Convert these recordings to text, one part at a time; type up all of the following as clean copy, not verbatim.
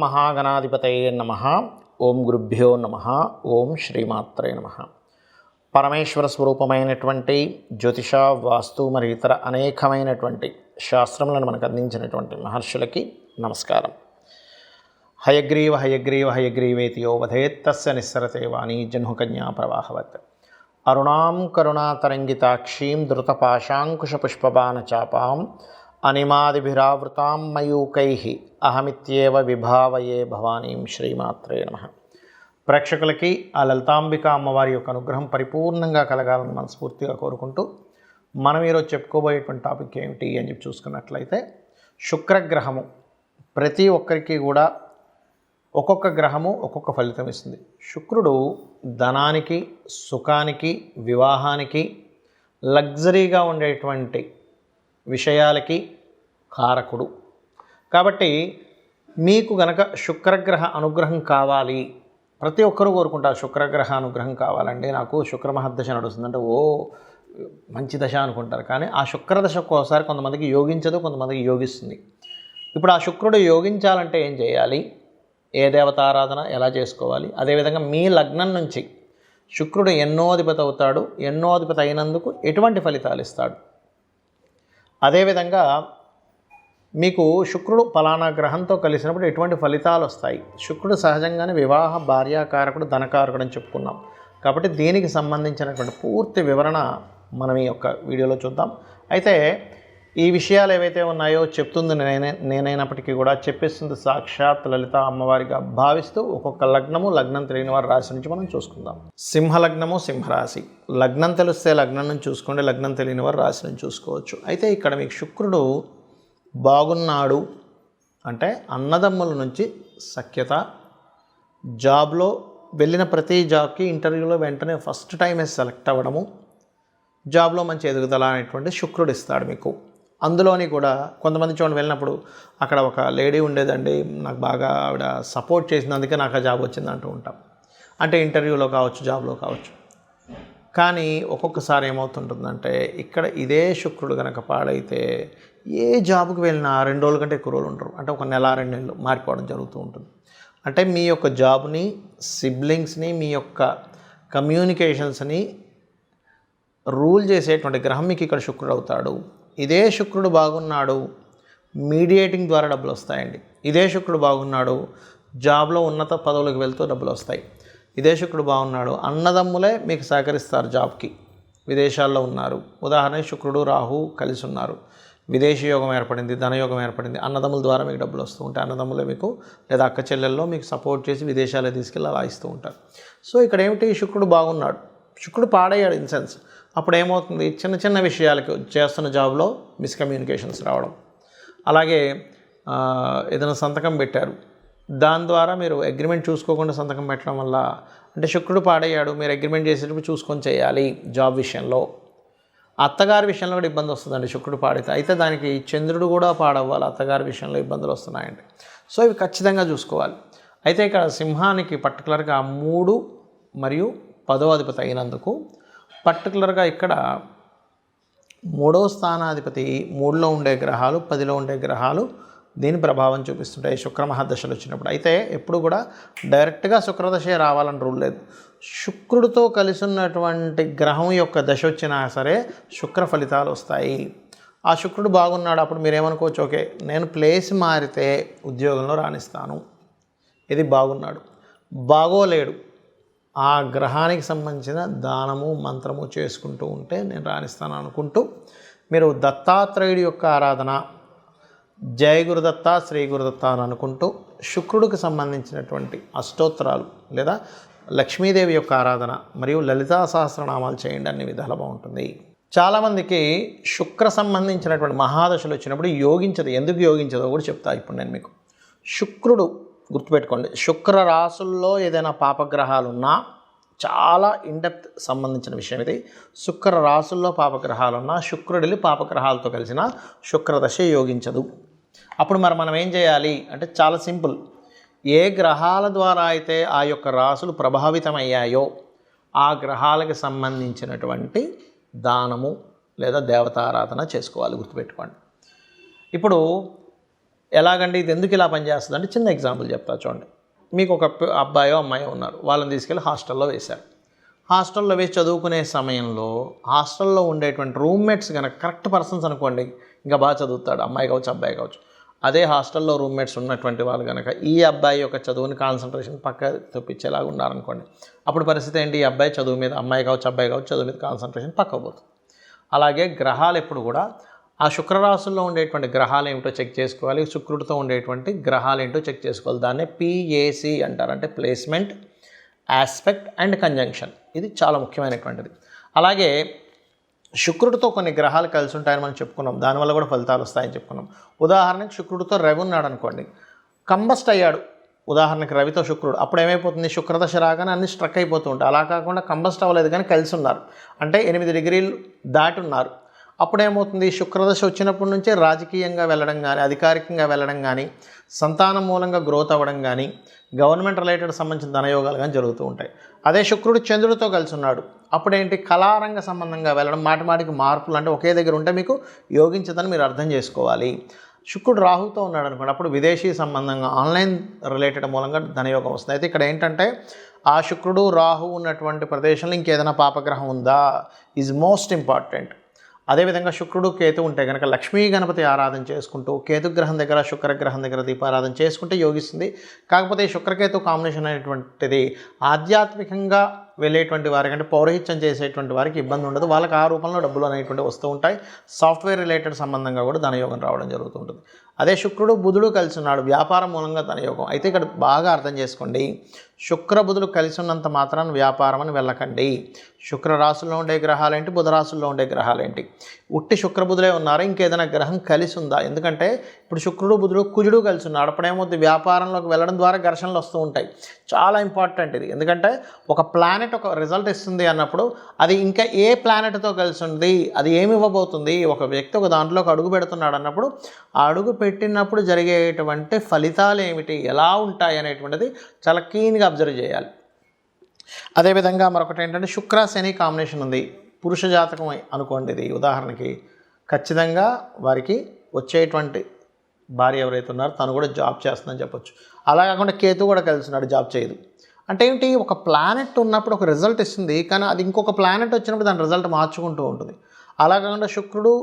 మహాగణాధిపతయే నమః. ఓం గురుభ్యో నమః. ఓం శ్రీమాత్రే నమః. పరమేశ్వర స్వరూపమైనటువంటి జ్యోతిష, వాస్తు మరియు ఇతర అనేకమైనటువంటి శాస్త్రములను మనకు అందించినటువంటి మహర్షులకి నమస్కారం. హయగ్రీవ హయగ్రీవ హయగ్రీవేతి యో వదేత్ తస్య నిస్సరతే వాణీ జహ్నుకన్యా ప్రవాహవత్. అరుణాం కరుణాతరంగితాక్షీం ధృతపాశాంకుశపుష్పబాణచాపాం అనిమాదిభిరావృతాం మయూకైః అహమిత్యేవ విభావయే భవానీం. శ్రీమాత్రే నమః. ప్రేక్షకులకి ఆ లలితాంబిక అమ్మవారి యొక్క అనుగ్రహం పరిపూర్ణంగా కలగాలని మనస్ఫూర్తిగా కోరుకుంటూ మనం ఈరోజు చెప్పుకోబోయేటువంటి టాపిక్ ఏమిటి అని చెప్పి చూసుకున్నట్లయితే, శుక్రగ్రహము ప్రతి ఒక్కరికి కూడా ఒక్కొక్క గ్రహము ఒక్కొక్క ఫలితం ఇస్తుంది. శుక్రుడు ధనానికి, సుఖానికి, వివాహానికి, లగ్జరీగా ఉండేటువంటి విషయాలకి కారకుడు. కాబట్టి మీకు గనక శుక్రగ్రహ అనుగ్రహం కావాలి, ప్రతి ఒక్కరూ కోరుకుంటారు శుక్రగ్రహ అనుగ్రహం కావాలండి, నాకు శుక్రమహర్దశ నడుస్తుందంటే ఓ మంచి దశ అనుకుంటారు. కానీ ఆ శుక్రదశ ఒక్కోసారి కొంతమందికి యోగించదు, కొంతమందికి యోగిస్తుంది. ఇప్పుడు ఆ శుక్రుడు యోగించాలంటే ఏం చేయాలి, ఏ దేవతారాధన ఎలా చేసుకోవాలి, అదేవిధంగా మీ లగ్నం నుంచి శుక్రుడు ఎన్నోధిపతి అవుతాడు, ఎన్నోధిపతి అయినందుకు ఎటువంటి ఫలితాలు ఇస్తాడు, అదేవిధంగా మీకు శుక్రుడు ఫలానా గ్రహంతో కలిసినప్పుడు ఎటువంటి ఫలితాలు వస్తాయి. శుక్రుడు సహజంగానే వివాహ, భార్యాకారకుడు, ధనకారకుడు అని చెప్పుకున్నాం. కాబట్టి దీనికి సంబంధించినటువంటి పూర్తి వివరణ మనం ఈ యొక్క వీడియోలో చూద్దాం. అయితే ఈ విషయాలు ఏవైతే ఉన్నాయో చెప్తుంది నేనైనప్పటికీ కూడా చెప్పేస్తుంది సాక్షాత్ లలిత అమ్మవారిగా భావిస్తూ ఒక్కొక్క లగ్నము, లగ్నం తెలియని వారి రాశి నుంచి మనం చూసుకుందాం. సింహలగ్నము, సింహరాశి. లగ్నం తెలిస్తే లగ్నం నుంచి చూసుకోండి, లగ్నం తెలియని వారి రాశి నుంచి చూసుకోవచ్చు. అయితే ఇక్కడ మీకు శుక్రుడు బాగున్నాడు అంటే అన్నదమ్ముల నుంచి సఖ్యత, జాబ్లో వెళ్ళిన ప్రతి జాబ్కి ఇంటర్వ్యూలో వెంటనే ఫస్ట్ టైమే సెలెక్ట్ అవ్వడము, జాబ్లో మంచి ఎదుగుదల అనేటువంటి శుక్రుడు ఇస్తాడు మీకు. అందులోని కూడా కొంతమంది చూడండి వెళ్ళినప్పుడు అక్కడ ఒక లేడీ ఉండేదండి, నాకు బాగా ఆవిడ సపోర్ట్ చేసినందుకే నాకు ఆ జాబ్ వచ్చింది అంటూ ఉంటాం. అంటే ఇంటర్వ్యూలో కావచ్చు, జాబ్లో కావచ్చు. కానీ ఒక్కొక్కసారి ఏమవుతుంటుందంటే ఇక్కడ ఇదే శుక్రుడు కనుక పాడైతే ఏ జాబ్కి వెళ్ళినా 2 రోజుల కంటే ఎక్కువ రోజులు ఉంటారు. అంటే ఒక నెల, 2 నెలలు మారిపోవడం జరుగుతూ ఉంటుంది. అంటే మీ యొక్క జాబ్ని, సిబ్లింగ్స్ని, మీ యొక్క కమ్యూనికేషన్స్ని రూల్ చేసేటువంటి గ్రహం మీకు ఇక్కడ శుక్రుడు అవుతాడు. ఇదే శుక్రుడు బాగున్నాడు, మీడియేటింగ్ ద్వారా డబ్బులు వస్తాయండి. ఇదే శుక్రుడు బాగున్నాడు, జాబ్లో ఉన్నత పదవులకు వెళ్తూ డబ్బులు వస్తాయి. ఇదే శుక్రుడు బాగున్నాడు, అన్నదమ్ములే మీకు సహకరిస్తారు జాబ్కి. విదేశాల్లో ఉన్నారు, ఉదాహరణకి శుక్రుడు, రాహు కలిసి ఉన్నారు, విదేశీ యోగం ఏర్పడింది, ధనయోగం ఏర్పడింది, అన్నదమ్ముల ద్వారా మీకు డబ్బులు వస్తూ ఉంటాయి. అన్నదమ్ములే మీకు లేదా అక్క చెల్లెల్లో మీకు సపోర్ట్ చేసి విదేశాల్లో తీసుకెళ్ళి అలా ఇస్తూ ఉంటారు. సో ఇక్కడ ఏమిటి, శుక్రుడు బాగున్నాడు, శుక్రుడు పాడయ్యాడు ఇన్ సెన్స్. అప్పుడు ఏమవుతుంది, చిన్న చిన్న విషయాలకు చేస్తున్న జాబ్లో మిస్కమ్యూనికేషన్స్ రావడం, అలాగే ఏదైనా సంతకం పెట్టారు, దాని ద్వారా మీరు అగ్రిమెంట్ చూసుకోకుండా సంతకం పెట్టడం వల్ల, అంటే శుక్రుడు పాడయ్యాడు, మీరు అగ్రిమెంట్ చేసేటప్పుడు చూసుకొని చేయాలి. జాబ్ విషయంలో, అత్తగారి విషయంలో కూడా ఇబ్బంది వస్తుందండి శుక్రుడు పాడితే. అయితే దానికి చంద్రుడు కూడా పాడవ్వాలి, అత్తగారి విషయంలో ఇబ్బందులు వస్తున్నాయండి. సో ఇవి ఖచ్చితంగా చూసుకోవాలి. అయితే ఇక్కడ సింహానికి పర్టికులర్గా 3 మరియు 10వ అధిపతి అయినందుకు పర్టికులర్గా ఇక్కడ 3వ స్థానాధిపతి, 3లో ఉండే గ్రహాలు, 10లో ఉండే గ్రహాలు దీని ప్రభావం చూపిస్తుంటాయి శుక్రమహర్దశలు వచ్చినప్పుడు. అయితే ఎప్పుడు కూడా డైరెక్ట్గా శుక్రదశే రావాలని రూల్ లేదు. శుక్రుడితో కలిసి ఉన్నటువంటి గ్రహం యొక్క దశ వచ్చినా సరే శుక్ర ఫలితాలు వస్తాయి. ఆ శుక్రుడు బాగున్నాడు, అప్పుడు మీరేమనుకోవచ్చు, ఓకే నేను ప్లేస్ మారితే ఉద్యోగంలో రాణిస్తాను, ఇది బాగున్నాడు. బాగోలేడు, ఆ గ్రహానికి సంబంధించిన దానము, మంత్రము చేసుకుంటూ ఉంటే నేను రాణిస్తాను అనుకుంటూ మీరు దత్తాత్రేయుడి యొక్క ఆరాధన, జయ గురుదత్త, శ్రీ గురుదత్త అని అనుకుంటూ శుక్రుడికి సంబంధించినటువంటి అష్టోత్తరాలు లేదా లక్ష్మీదేవి యొక్క ఆరాధన మరియు లలితా సహస్రనామాలు చేయండి, అన్ని విధాలు బాగుంటుంది. చాలామందికి శుక్ర సంబంధించినటువంటి మహాదశలు వచ్చినప్పుడు యోగించదు. ఎందుకు యోగించదో కూడా చెప్తా ఇప్పుడు నేను మీకు. శుక్రుడు గుర్తుపెట్టుకోండి, శుక్ర రాసుల్లో ఏదైనా పాపగ్రహాలు ఉన్నా, చాలా ఇన్డెప్త్ సంబంధించిన విషయం ఇది. శుక్ర రాసుల్లో పాపగ్రహాలు ఉన్నా, శుక్రుడిని పాపగ్రహాలతో కలిసిన శుక్రదశ యోగించదు. అప్పుడు మనం ఏం చేయాలి అంటే చాలా సింపుల్. ఏ గ్రహాల ద్వారా అయితే ఆ యొక్క రాసులు ప్రభావితమయ్యాయో ఆ గ్రహాలకు సంబంధించినటువంటి దానము లేదా దేవతారాధన చేసుకోవాలి. గుర్తుపెట్టుకోండి. ఇప్పుడు ఎలాగంటే ఇది ఎందుకు ఇలా పనిచేస్తుంది అంటే చిన్న ఎగ్జాంపుల్ చెప్తా చూడండి. మీకు ఒక అబ్బాయో అమ్మాయో ఉన్నారు, వాళ్ళని తీసుకెళ్ళి హాస్టల్లో వేశారు. హాస్టల్లో వేసి చదువుకునే సమయంలో హాస్టల్లో ఉండేటువంటి రూమ్మేట్స్ కనుక కరెక్ట్ పర్సన్స్ అనుకోండి, ఇంకా బాగా చదువుతాడు, అమ్మాయి కావచ్చు అబ్బాయి కావచ్చు. అదే హాస్టల్లో రూమ్మేట్స్ ఉన్నటువంటి వాళ్ళు కనుక ఈ అబ్బాయి యొక్క చదువుని కాన్సన్ట్రేషన్ పక్క తప్పించేలాగా ఉన్నారనుకోండి, అప్పుడు పరిస్థితి ఏంటి? ఈ అబ్బాయి చదువు మీద, అమ్మాయి కావచ్చు అబ్బాయి కావచ్చు, చదువు మీద కాన్సన్ట్రేషన్ పక్కకు పోతుంది. అలాగే గ్రహాలు ఎప్పుడు కూడా ఆ శుక్రరాశుల్లో ఉండేటువంటి గ్రహాలు ఏమిటో చెక్ చేసుకోవాలి, శుక్రుడితో ఉండేటువంటి గ్రహాలు ఏంటో చెక్ చేసుకోవాలి. దాన్నే PAC అంటారు, అంటే ప్లేస్మెంట్, ఆస్పెక్ట్ అండ్ కంజంక్షన్. ఇది చాలా ముఖ్యమైనటువంటిది. అలాగే శుక్రుడితో కొన్ని గ్రహాలు కలిసి ఉంటాయని మనం చెప్పుకున్నాం, దానివల్ల కూడా ఫలితాలు వస్తాయని చెప్పుకున్నాం. ఉదాహరణకి శుక్రుడితో రవి ఉన్నాడు అనుకోండి, కంబస్ట్ అయ్యాడు. ఉదాహరణకి రవితో శుక్రుడు, అప్పుడు ఏమైపోతుంది? శుక్రదశ రాగానే అన్ని స్ట్రక్ అయిపోతూ ఉంటాయి. అలా కాకుండా కంబస్ట్ అవ్వలేదు కానీ కలిసి ఉన్నారు, అంటే 8 డిగ్రీలు దాటి ఉన్నారు. అప్పుడు ఏమవుతుంది? శుక్రదశ వచ్చినప్పటి నుంచే రాజకీయంగా వెళ్ళడం కానీ, అధికారికంగా వెళ్ళడం కానీ, సంతానం మూలంగా గ్రోత్ అవ్వడం కానీ, గవర్నమెంట్ రిలేటెడ్ సంబంధించిన ధనయోగాలు కానీ జరుగుతూ ఉంటాయి. అదే శుక్రుడు చంద్రుడితో కలిసి ఉన్నాడు, అప్పుడేంటి? కళారంగ సంబంధంగా వెళ్ళడం, మాటిమాటికి మార్పులు, అంటే ఒకే దగ్గర ఉంటే మీకు యోగించదని మీరు అర్థం చేసుకోవాలి. శుక్రుడు రాహుతో ఉన్నాడు అనుకోండి, అప్పుడు విదేశీ సంబంధంగా ఆన్లైన్ రిలేటెడ్ మూలంగా ధనయోగం వస్తుంది. అయితే ఇక్కడ ఏంటంటే ఆ శుక్రుడు రాహు ఉన్నటువంటి ప్రదేశంలో ఇంకేదైనా పాపగ్రహం ఉందా ఈజ్ మోస్ట్ ఇంపార్టెంట్. అదేవిధంగా శుక్రుడు కేతు ఉంటే కనుక లక్ష్మీ గణపతి ఆరాధన చేసుకుంటూ కేతుగ్రహం దగ్గర శుక్రగ్రహం దగ్గర దీపారాధన చేసుకుంటే యోగిస్తుంది. కాకపోతే శుక్రకేతు కాంబినేషన్ అనేటువంటిది ఆధ్యాత్మికంగా వెళ్ళేటువంటి వారికి, అంటే పౌరహిత్యం చేసేటువంటి వారికి ఇబ్బంది ఉండదు. వాళ్ళకి ఆ రూపంలో డబ్బులు అనేటువంటి వస్తూ ఉంటాయి. సాఫ్ట్వేర్ రిలేటెడ్ సంబంధంగా కూడా ధనయోగం రావడం జరుగుతుంటుంది. అదే శుక్రుడు బుధుడు కలిసి ఉన్నాడు, వ్యాపారం మూలంగా ధనయోగం. అయితే ఇక్కడ బాగా అర్థం చేసుకోండి, శుక్ర బుధులు కలిసి ఉన్నంత మాత్రాన వ్యాపారం అని వెళ్ళకండి. శుక్ర రాశుల్లో ఉండే గ్రహాలేంటి, బుధ రాశుల్లో ఉండే గ్రహాలేంటి? ఉట్టి శుక్రబుధులే ఉన్నారా, ఇంకేదైనా గ్రహం కలిసి ఉందా? ఎందుకంటే ఇప్పుడు శుక్రుడు బుధుడు కుజుడు కలిసి ఉన్నాడు, అప్పుడేమవుతుంది? వ్యాపారంలోకి వెళ్ళడం ద్వారా ఘర్షణలు వస్తూ ఉంటాయి. చాలా ఇంపార్టెంట్ ఇది, ఎందుకంటే ఒక ప్లానెట్ ఒక రిజల్ట్ ఇస్తుంది అన్నప్పుడు అది ఇంకా ఏ ప్లానెట్తో కలిసి ఉంది, అది ఏమి ఇవ్వబోతుంది, ఒక వ్యక్తి ఒక దాంట్లోకి అడుగు పెడుతున్నాడు అన్నప్పుడు ఆ అడుగు పెట్టినప్పుడు జరిగేటువంటి ఫలితాలు ఏమిటి, ఎలా ఉంటాయి అనేటువంటిది చాలా క్లీన్గా అబ్జర్వ్ చేయాలి. అదేవిధంగా మరొకటి ఏంటంటే శుక్ర శని కాంబినేషన్ ఉంది, పురుష జాతకం అనుకోండి. ఇది ఉదాహరణకి ఖచ్చితంగా వారికి వచ్చేటువంటి భార్య ఎవరైతే ఉన్నారో తను కూడా జాబ్ చేస్తుందని చెప్పొచ్చు. అలా కాకుండా కేతు కూడా కలిసినాడు, జాబ్ చేయదు. అంటే ఏంటి? ఒక ప్లానెట్ ఉన్నప్పుడు ఒక రిజల్ట్ ఇస్తుంది, కానీ అది ఇంకొక ప్లానెట్ వచ్చినప్పుడు దాని రిజల్ట్ మార్చుకుంటూ ఉంటుంది. అలా కాకుండా శుక్రుడు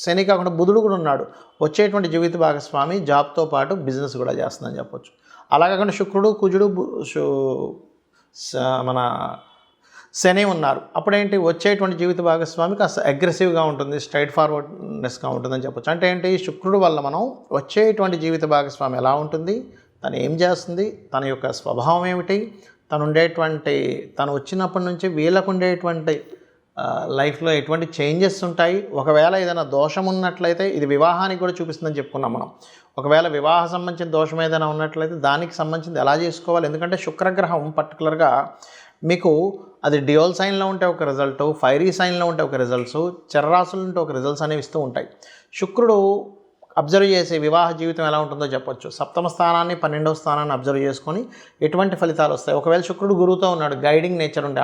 శని కాకుండా బుధుడు కూడా ఉన్నాడు, వచ్చేటువంటి జీవిత భాగస్వామి జాబ్తో పాటు బిజినెస్ కూడా చేస్తుందని చెప్పొచ్చు. అలా కాకుండా శుక్రుడు కుజుడు మన శని ఉన్నారు, అప్పుడేంటి? వచ్చేటువంటి జీవిత భాగస్వామి కాస్త అగ్రెసివ్గా ఉంటుంది, స్ట్రైట్ ఫార్వర్డ్నెస్గా ఉంటుందని చెప్పొచ్చు. అంటే ఏంటి? శుక్రుడు వల్ల మనం వచ్చేటువంటి జీవిత భాగస్వామి ఎలా ఉంటుంది, తను ఏం చేస్తుంది, తన యొక్క స్వభావం ఏమిటి, తను వచ్చినప్పటి నుంచి వీళ్ళకు ఉండేటువంటి లైఫ్లో ఎటువంటి చేంజెస్ ఉంటాయి. ఒకవేళ ఏదైనా దోషం ఉన్నట్లయితే ఇది వివాహానికి కూడా చూపిస్తుందని చెప్పుకున్నాం మనం. ఒకవేళ వివాహ సంబంధించిన దోషం ఏదైనా ఉన్నట్లయితే దానికి సంబంధించింది ఎలా చేసుకోవాలి, ఎందుకంటే శుక్రగ్రహం పర్టికులర్గా మీకు అది డ్యూయల్ సైన్లో ఉంటే ఒక రిజల్ట్, ఫైరీ సైన్లో ఉంటే ఒక రిజల్ట్స్, చర్రాసులు ఉంటే ఒక రిజల్ట్స్ అనేవి ఇస్తూ ఉంటాయి. శుక్రుడు అబ్జర్వ్ చేసే వివాహ జీవితం ఎలా ఉంటుందో చెప్పొచ్చు. 7వ స్థానాన్ని 12వ స్థానాన్ని అబ్జర్వ్ చేసుకొని ఎటువంటి ఫలితాలు వస్తాయి. ఒకవేళ శుక్రుడు గురువుతో ఉన్నాడు, గైడింగ్ నేచర్ ఉండే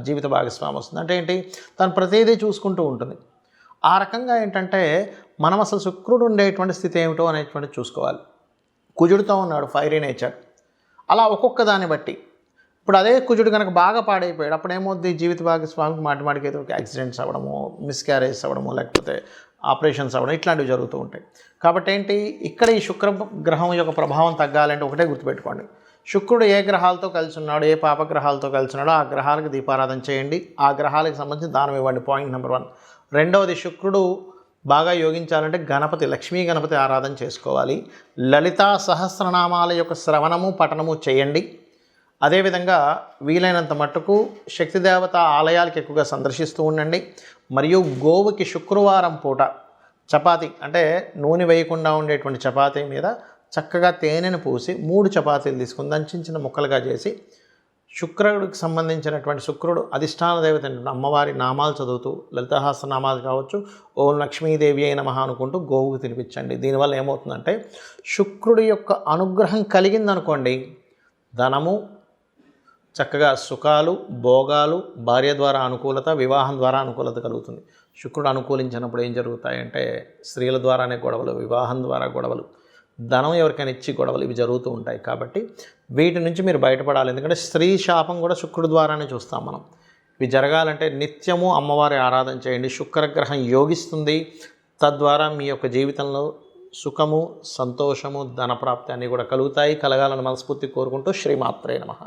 జీవిత భాగస్వామి వస్తుంది. అంటే ఏంటి? తను ప్రతిదీ చూసుకుంటూ ఉంటుంది. ఆ రకంగా ఏంటంటే మనం అసలు శుక్రుడు ఉండేటువంటి స్థితి ఏమిటో అనేటువంటిది చూసుకోవాలి. కుజుడితో ఉన్నాడు, ఫైరీ నేచర్. అలా ఒక్కొక్క దాన్ని బట్టి ఇప్పుడు అదే కుజుడు కనుక బాగా పాడైపోయాడు, అప్పుడు ఏమవుద్ది? జీవిత భాగస్వామికి మాటిమాటికి ఏదో యాక్సిడెంట్స్ అవ్వడము, మిస్క్యారేజ్ అవ్వడము, లేకపోతే ఆపరేషన్స్ అవ్వడం, ఇట్లాంటివి జరుగుతూ ఉంటాయి. కాబట్టి ఏంటి? ఇక్కడ ఈ శుక్ర గ్రహం యొక్క ప్రభావం తగ్గాలంటే ఒకటే గుర్తుపెట్టుకోండి, శుక్రుడు ఏ గ్రహాలతో కలిసి ఉన్నాడు, ఏ పాపగ్రహాలతో కలిసి ఉన్నాడో ఆ గ్రహాలకు దీపారాధన చేయండి, ఆ గ్రహాలకు సంబంధించి దానం ఇవ్వండి. Point number 1. రెండవది, శుక్రుడు బాగా యోగించాలంటే గణపతి, లక్ష్మీ గణపతి ఆరాధన చేసుకోవాలి. లలితా సహస్రనామాల యొక్క శ్రవణము పఠనము చేయండి. అదేవిధంగా వీలైనంత మట్టుకు శక్తిదేవత ఆలయాలకు ఎక్కువగా సందర్శిస్తూ ఉండండి. మరియు గోవుకి శుక్రవారం పూట చపాతీ, అంటే నూనె వేయకుండా ఉండేటువంటి చపాతీ మీద చక్కగా తేనెను పూసి 3 చపాతీలు తీసుకుని దాన్ని చిన్న చిన్న ముక్కలుగా చేసి శుక్రుడికి సంబంధించినటువంటి శుక్రుడు అధిష్టాన దేవత అమ్మవారి నామాలు చదువుతూ లలితాసహస్రనామాలు కావచ్చు, ఓం లక్ష్మీదేవి అయిన నమః అనుకుంటూ గోవుకు తినిపించండి. దీనివల్ల ఏమవుతుందంటే శుక్రుడి యొక్క అనుగ్రహం కలిగిందనుకోండి, ధనము, చక్కగా సుఖాలు, భోగాలు, భార్య ద్వారా అనుకూలత, వివాహం ద్వారా అనుకూలత కలుగుతుంది. శుక్రుడు అనుకూలించినప్పుడు ఏం జరుగుతాయంటే స్త్రీల ద్వారానే గొడవలు, వివాహం ద్వారా గొడవలు, ధనం ఎవరికైనా ఇచ్చి గొడవలు ఇవి జరుగుతూ ఉంటాయి. కాబట్టి వీటి నుంచి మీరు బయటపడాలి. ఎందుకంటే స్త్రీ శాపం కూడా శుక్రుడి ద్వారానే చూస్తాం మనం. ఇవి జరగాలంటే నిత్యము అమ్మవారి ఆరాధన చేయండి. శుక్రగ్రహం యోగిస్తుంది. తద్వారా మీ యొక్క జీవితంలో సుఖము, సంతోషము, ధనప్రాప్తి అన్నీ కూడా కలుగుతాయి. కలగాలని మనస్ఫూర్తి కోరుకుంటూ శ్రీమాత్రే నమః.